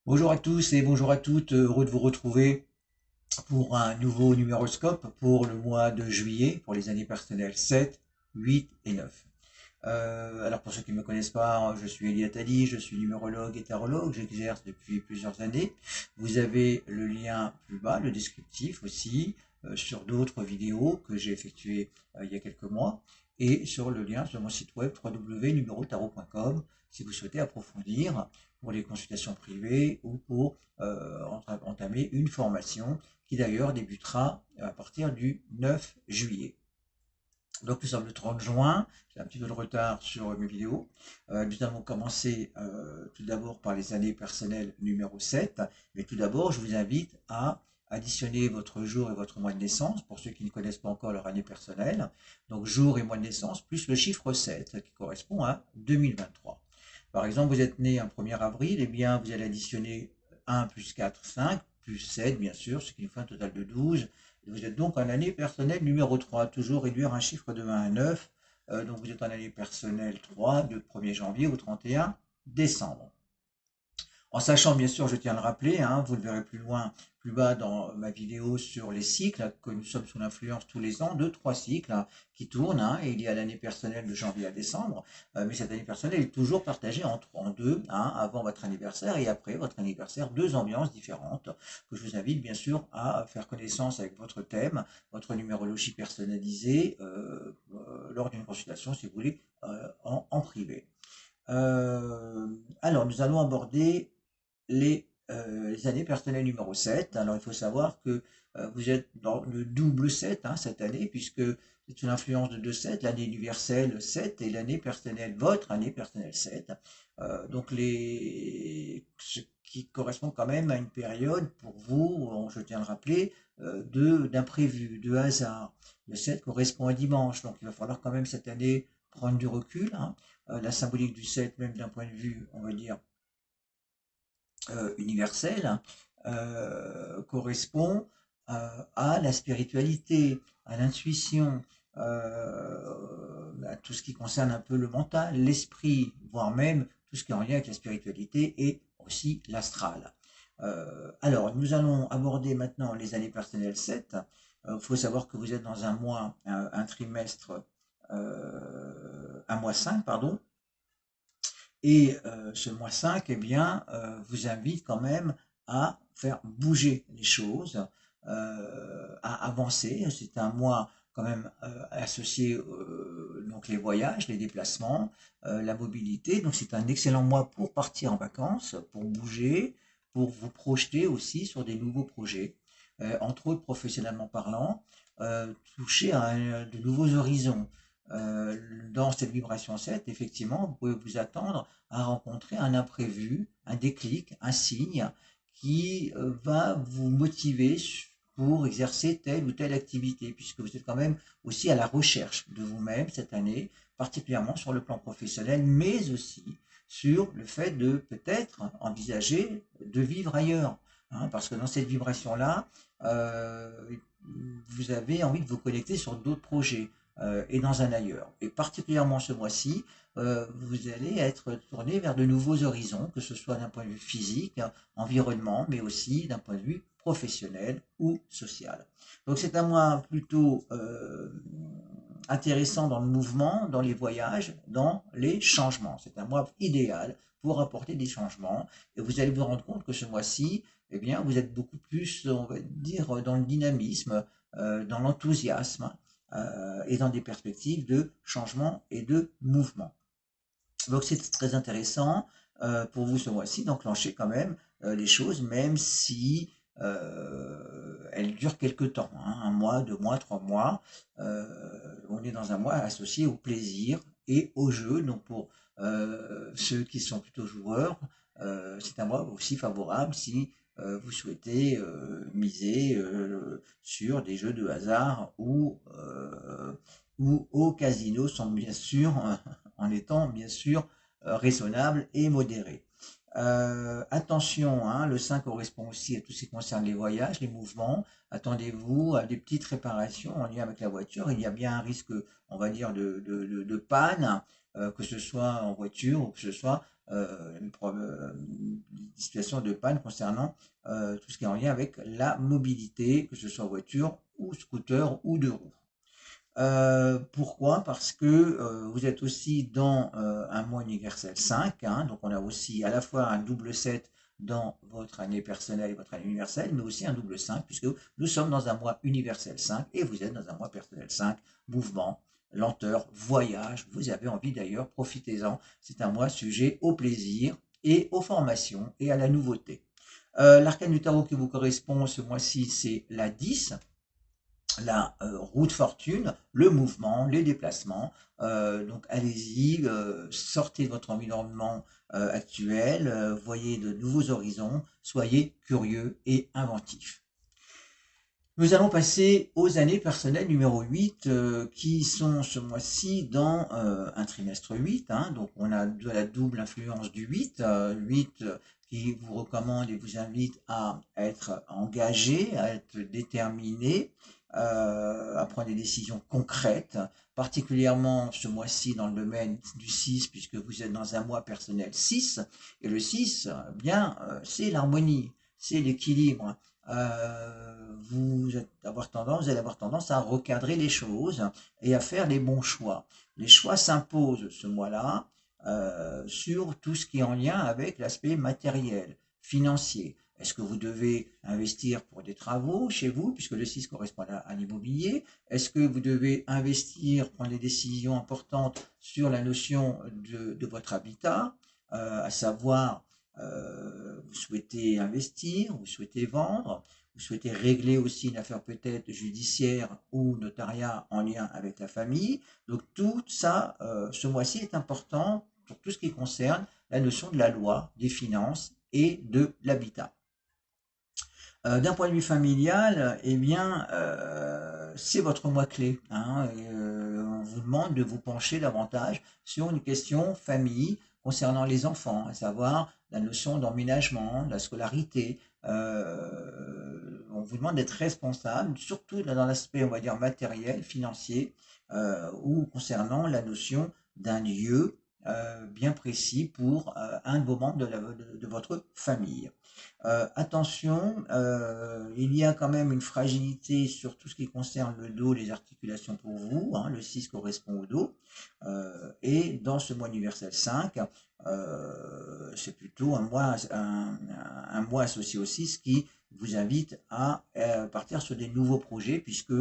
Bonjour à tous et bonjour à toutes, heureux de vous retrouver pour un nouveau numéroscope pour le mois de juillet, pour les années personnelles 7, 8 et 9. Alors pour ceux qui ne me connaissent pas, je suis Elie Attali, je suis numérologue et tarologue, j'exerce depuis plusieurs années. Vous avez le lien plus bas, le descriptif aussi, sur d'autres vidéos que j'ai effectuées il y a quelques mois, et sur le lien sur mon site web www.numérotarot.com si vous souhaitez approfondir pour les consultations privées ou pour entamer une formation qui d'ailleurs débutera à partir du 9 juillet. Donc nous sommes le 30 juin, j'ai un petit peu de retard sur mes vidéos. Nous allons commencer tout d'abord par les années personnelles numéro 7. Mais tout d'abord, je vous invite à additionner votre jour et votre mois de naissance, pour ceux qui ne connaissent pas encore leur année personnelle. Donc jour et mois de naissance, plus le chiffre 7, qui correspond à 2023. Par exemple, vous êtes né un 1er avril, et bien vous allez additionner 1 plus 4, 5, plus 7, bien sûr, ce qui nous fait un total de 12. Vous êtes donc en année personnelle numéro 3, toujours réduire un chiffre de 1 à 9. Donc vous êtes en année personnelle 3, du 1er janvier au 31 décembre. En sachant, bien sûr, je tiens à le rappeler, hein, vous le verrez plus loin, plus bas dans ma vidéo sur les cycles, que nous sommes sous l'influence tous les ans de 3 cycles qui tournent, hein, et il y a l'année personnelle de janvier à décembre, mais cette année personnelle est toujours partagée en deux, hein, avant votre anniversaire et après votre anniversaire, deux ambiances différentes, que je vous invite bien sûr à faire connaissance avec votre thème, votre numérologie personnalisée, lors d'une consultation, si vous voulez, en privé. Alors, nous allons aborder les années personnelles numéro 7. Alors, il faut savoir que vous êtes dans le double 7 hein, cette année, puisque c'est une influence de 2 7, l'année universelle 7 et l'année personnelle, votre année personnelle 7. Donc, ce qui correspond quand même à une période pour vous, je tiens à le rappeler, d'imprévu, de hasard. Le 7 correspond à dimanche, donc il va falloir quand même cette année prendre du recul, hein. La symbolique du 7, même d'un point de vue, on va dire, universel, correspond à la spiritualité, à l'intuition, à tout ce qui concerne un peu le mental, l'esprit, voire même tout ce qui est en lien avec la spiritualité et aussi l'astral. Alors, nous allons aborder maintenant les années personnelles 7. Il faut savoir que vous êtes dans un mois, un trimestre, un mois 5, pardon, et ce mois 5 eh bien, vous invite quand même à faire bouger les choses, à avancer. C'est un mois quand même associé donc les voyages, les déplacements, la mobilité. Donc c'est un excellent mois pour partir en vacances, pour bouger, pour vous projeter aussi sur des nouveaux projets, entre autres professionnellement parlant, toucher à de nouveaux horizons. Dans cette vibration 7, effectivement, vous pouvez vous attendre à rencontrer un imprévu, un déclic, un signe qui va vous motiver pour exercer telle ou telle activité, puisque vous êtes quand même aussi à la recherche de vous-même cette année, particulièrement sur le plan professionnel, mais aussi sur le fait de peut-être envisager de vivre ailleurs. Hein, parce que dans cette vibration-là, euh, vous avez envie de vous connecter sur d'autres projets et dans un ailleurs. Et particulièrement ce mois-ci, vous allez être tourné vers de nouveaux horizons, que ce soit d'un point de vue physique, environnement, mais aussi d'un point de vue professionnel ou social. Donc c'est un mois plutôt intéressant dans le mouvement, dans les voyages, dans les changements. C'est un mois idéal pour apporter des changements et vous allez vous rendre compte que ce mois-ci, eh bien, vous êtes beaucoup plus, on va dire, dans le dynamisme, dans l'enthousiasme et dans des perspectives de changement et de mouvement. Donc c'est très intéressant pour vous ce mois-ci d'enclencher quand même les choses, même si elles durent quelques temps, hein, un mois, 2 mois, 3 mois. On est dans un mois associé au plaisir et au jeu. Donc pour ceux qui sont plutôt joueurs, c'est un mois aussi favorable si vous souhaitez miser sur des jeux de hasard ou au casino, sans bien sûr en étant bien sûr raisonnable et modéré. Attention, hein, le 5 correspond aussi à tout ce qui concerne les voyages, les mouvements. Attendez-vous à des petites réparations en lien avec la voiture. Il y a bien un risque, on va dire, de panne, que ce soit en voiture ou que ce soit situations de panne concernant tout ce qui est en lien avec la mobilité, que ce soit voiture ou scooter ou deux roues. Pourquoi? Parce que vous êtes aussi dans un mois universel 5, hein, donc on a aussi à la fois un double 7 dans votre année personnelle et votre année universelle, mais aussi un double 5, puisque nous sommes dans un mois universel 5 et vous êtes dans un mois personnel 5, mouvement, lenteur, voyage, vous avez envie d'ailleurs, profitez-en, c'est un mois sujet au plaisir et aux formations et à la nouveauté. L'arcane du tarot qui vous correspond ce mois-ci, c'est la 10, la roue de fortune, le mouvement, les déplacements. Donc allez-y, sortez de votre environnement actuel, voyez de nouveaux horizons, soyez curieux et inventifs. Nous allons passer aux années personnelles numéro 8 qui sont ce mois-ci dans un trimestre 8. Hein, donc on a de la double influence du 8. 8 qui vous recommande et vous invite à être engagé, à être déterminé, à prendre des décisions concrètes, particulièrement ce mois-ci dans le domaine du 6, puisque vous êtes dans un mois personnel 6. Et le 6, bien, c'est l'harmonie, c'est l'équilibre. Vous allez avoir tendance à recadrer les choses et à faire les bons choix. Les choix s'imposent ce mois-là sur tout ce qui est en lien avec l'aspect matériel, financier. Est-ce que vous devez investir pour des travaux chez vous, puisque le 6 correspond à l'immobilier? Est-ce que vous devez investir, prendre des décisions importantes sur la notion de votre habitat, à savoir vous souhaitez investir, vous souhaitez vendre, vous souhaitez régler aussi une affaire peut-être judiciaire ou notariat en lien avec la famille. Donc tout ça, ce mois-ci est important pour tout ce qui concerne la notion de la loi, des finances et de l'habitat. D'un point de vue familial, eh bien, c'est votre mois clé. Hein, on vous demande de vous pencher davantage sur une question famille concernant les enfants, à savoir la notion d'emménagement, la scolarité. On vous demande d'être responsable, surtout dans l'aspect, on va dire, matériel, financier, ou concernant la notion d'un lieu bien précis pour un de vos membres de votre famille. Attention, il y a quand même une fragilité sur tout ce qui concerne le dos, les articulations pour vous. Hein, le 6 correspond au dos. Et dans ce mois universel 5, c'est plutôt un mois associé au 6 qui vous invite à partir sur des nouveaux projets, puisque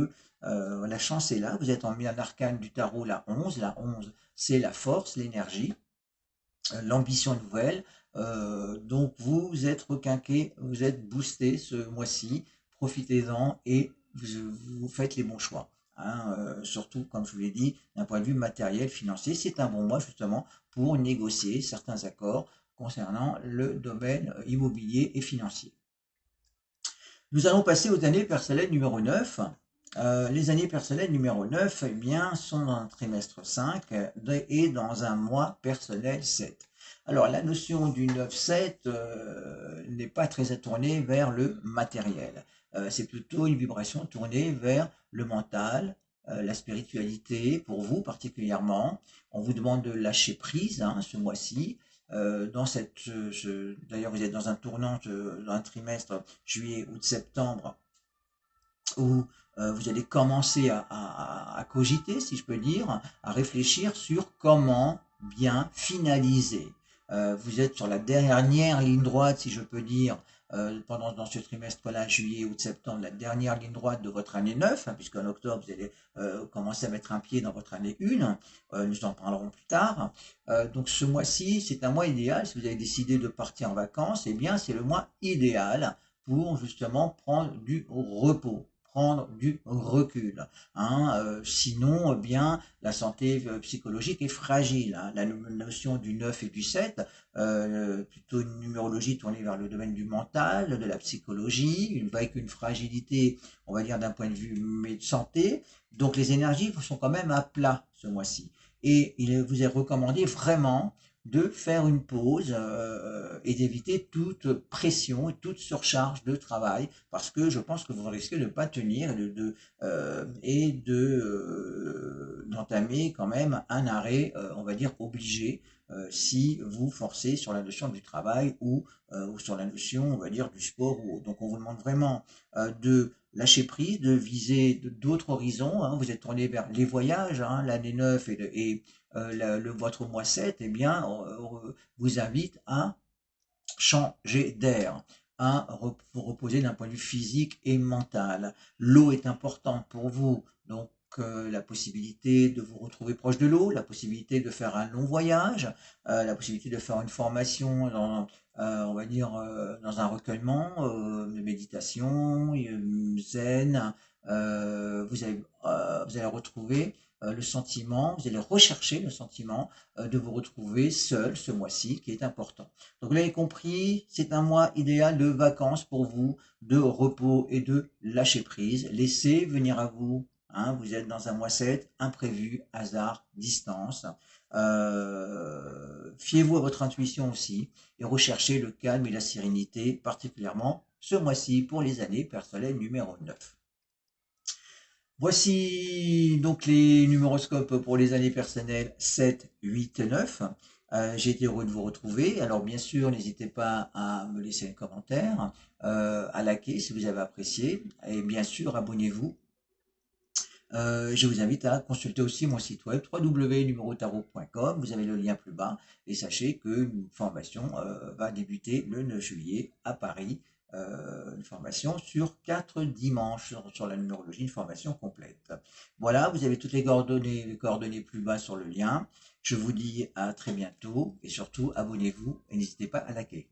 la chance est là. Vous êtes en un arcane du tarot, la 11. La 11, c'est la force, l'énergie, l'ambition nouvelle. Donc vous êtes requinqué, vous êtes boosté ce mois-ci, profitez-en et vous faites les bons choix. Hein, surtout, comme je vous l'ai dit, d'un point de vue matériel, financier, c'est un bon mois justement pour négocier certains accords concernant le domaine immobilier et financier. Nous allons passer aux années personnelles numéro 9. Les années personnelles numéro 9 eh bien, sont dans un trimestre 5 et dans un mois personnel 7. Alors, la notion du 9-7 n'est pas très tournée vers le matériel. C'est plutôt une vibration tournée vers le mental, la spiritualité, pour vous particulièrement. On vous demande de lâcher prise hein, ce mois-ci. D'ailleurs, vous êtes dans un tournant, dans un trimestre juillet, août, septembre, où vous allez commencer à cogiter, si je peux dire, à réfléchir sur comment bien finaliser. Vous êtes sur la dernière ligne droite, si je peux dire, dans ce trimestre-là, juillet, août, septembre, la dernière ligne droite de votre année 9, hein, puisqu'en octobre, vous allez commencer à mettre un pied dans votre année 1. Nous en parlerons plus tard. Donc ce mois-ci, c'est un mois idéal. Si vous avez décidé de partir en vacances, eh bien, c'est le mois idéal pour justement prendre du repos, prendre du recul. Hein. Sinon, bien, la santé psychologique est fragile. Hein. La notion du 9 et du 7, plutôt une numérologie tournée vers le domaine du mental, de la psychologie, avec une fragilité, on va dire, d'un point de vue de santé. Donc les énergies sont quand même à plat ce mois-ci. Et il vous est recommandé vraiment de faire une pause et d'éviter toute pression et toute surcharge de travail, parce que je pense que vous risquez de ne pas tenir d'entamer quand même un arrêt, on va dire, obligé, si vous forcez sur la notion du travail ou sur la notion, on va dire, du sport ou autre. Donc on vous demande vraiment de lâcher prise, de viser d'autres horizons, hein. Vous êtes tourné vers les voyages, hein, l'année 9 votre mois 7, eh bien, vous invite à changer d'air, à vous reposer d'un point de vue physique et mental. L'eau est importante pour vous, donc la possibilité de vous retrouver proche de l'eau, la possibilité de faire un long voyage, la possibilité de faire une formation on va dire, dans un recueillement de méditation, zen. Vous allez retrouver le sentiment, vous allez rechercher le sentiment de vous retrouver seul ce mois-ci, qui est important. Donc vous l'avez compris, c'est un mois idéal de vacances pour vous, de repos et de lâcher prise. Laissez venir à vous, hein, vous êtes dans un mois 7, imprévu, hasard, distance. Fiez-vous à votre intuition aussi et recherchez le calme et la sérénité, particulièrement ce mois-ci pour les années personnelles numéro 9. Voici donc les numéroscopes pour les années personnelles 7, 8 et 9. J'ai été heureux de vous retrouver. Alors bien sûr, n'hésitez pas à me laisser un commentaire, à liker si vous avez apprécié. Et bien sûr, abonnez-vous. Je vous invite à consulter aussi mon site web www.numerotarot.com. Vous avez le lien plus bas. Et sachez qu'une formation va débuter le 9 juillet à Paris. Une formation sur 4 dimanches sur la numérologie, une formation complète. Voilà, vous avez toutes les coordonnées plus bas sur le lien. Je vous dis à très bientôt et surtout abonnez-vous et n'hésitez pas à liker.